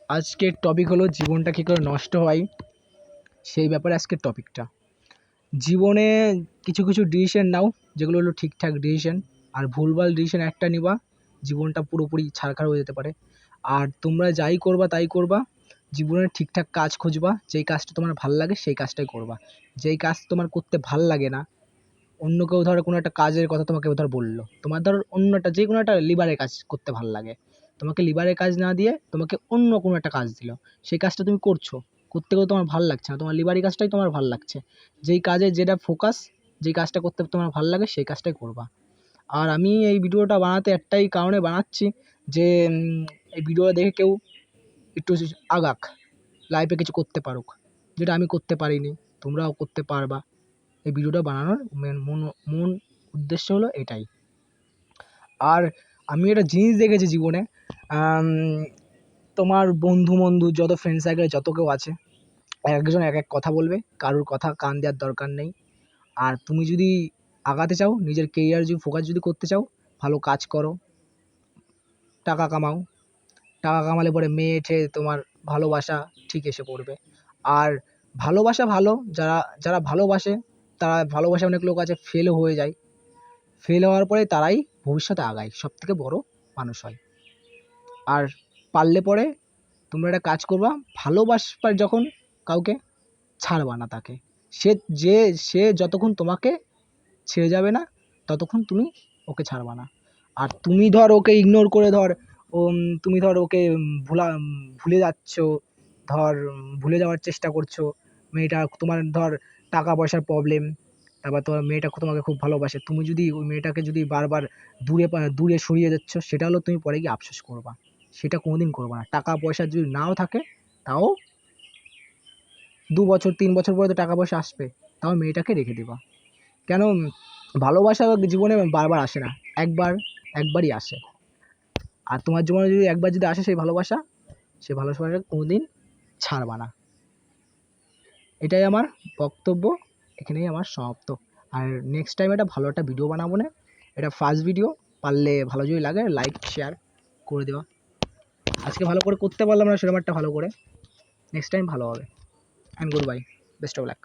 আজকের টপিক হলো জীবনটা কী করে নষ্ট হয় সেই ব্যাপারে আজকের টপিকটা। জীবনে কিছু কিছু ডিসিশন নাও যেগুলো হলো ঠিকঠাক ডিসিশন, আর ভুলভাল ডিসিশন একটা নিবা জীবনটা পুরোপুরি ছারখার হয়ে যেতে পারে। আর তোমরা যাই করবা তাই করবা, জীবনের ঠিকঠাক কাজ খুঁজবা, যেই কাজটা তোমার ভাল লাগে সেই কাজটাই করবা। যেই কাজ তোমার করতে ভাল লাগে না, অন্য কেউ ধরো কোনো একটা কাজের কথা তোমাকে ধর বললো, তোমার ধর অন্য একটা যে কোনো একটা লিভারের কাজ করতে ভাল লাগে, তোমাকে লিভারের কাজ না দিয়ে তোমাকে অন্য কোনো একটা কাজ দিল, সেই কাজটা তুমি করছো, করতে করতে তোমার ভাল লাগছে না, তোমার লিভারি কাজটাই তোমার ভাল লাগছে। যেই কাজে যেটা ফোকাস, যেই কাজটা করতে তোমার ভাল লাগে সেই কাজটাই করবা। আর আমি এই ভিডিওটা বানাতে একটাই কারণে বানাচ্ছি যে এই ভিডিওটা দেখে কেউ একটু আগাক, লাইফে কিছু করতে পারুক, যেটা আমি করতে পারিনি তোমরাও করতে পারবা। এই ভিডিওটা বানানোর মূল উদ্দেশ্য হলো এটাই। আর আমি একটা জিনিস দেখেছি জীবনে, তোমার বন্ধু যত ফ্রেন্ড সার্কেলে যত কেউ আছে, একজন এক এক কথা বলবে, কারোর কথা কান দেওয়ার দরকার নেই। আর তুমি যদি আগাতে চাও, নিজের কেরিয়ার যদি ফোকাস যদি করতে চাও, ভালো কাজ করো, টাকা কামাও, টাকা কামালে পরে মেয়ে ঠেয়ে তোমার ভালোবাসা ঠিক এসে পড়বে। আর ভালোবাসা ভালো, যারা যারা ভালোবাসে, তারা ভালোবাসা, অনেক লোক আছে ফেলও হয়ে যায়, ফেল হওয়ার পরে তারাই ভবিষ্যতে আগায়, সবথেকে বড় মানুষ হয়। আর পারলে পরে তোমরা একটা কাজ করবা, ভালোবাসবা যখন কাউকে, ছাড়বা না তাকে। সে যে সে যতক্ষণ তোমাকে ছেড়ে যাবে না ততক্ষণ তুমি ওকে ছাড়বা না। আর তুমি ধর ওকে ইগনোর করে ধর তুমি ধর ওকে ভুলে যাচ্ছ, ধর ভুলে যাওয়ার চেষ্টা করছো, মেয়েটা তোমার ধর টাকা পয়সার প্রবলেম, তারপর তোমার মেয়েটা তোমাকে খুব ভালোবাসে, তুমি যদি ওই মেয়েটাকে যদি বারবার দূরে সরিয়ে যাচ্ছ, সেটা হলো তুমি পরে গিয়ে আফসোস করবা। সেটা কোনোদিন করবা না। টাকা পয়সা যদি নাও থাকে, তাও 2 বছর 3 বছর পরে তো টাকা পয়সা আসবে, তাও মেয়েটাকে রেখে দেবা। কেন? ভালোবাসা জীবনে বারবার আসে না, একবারই আসে। আর তোমার জীবনে যদি একবার যদি আসে সেই ভালোবাসাটা কোনোদিন ছাড়বা না। এটাই আমার বক্তব্য, এখানেই আমার সমাপ্ত। আর নেক্সট টাইম ভালো একটা ভিডিও বানাবো না, এটা ফার্স্ট ভিডিও, পারলে ভালো যদি লাগে লাইক শেয়ার করে দেওয়া। আজকে ভালো করে করতে পারলাম না সেরকম একটা ভালো করে, নেক্সট টাইম ভালো হবে। And good bye, best of luck.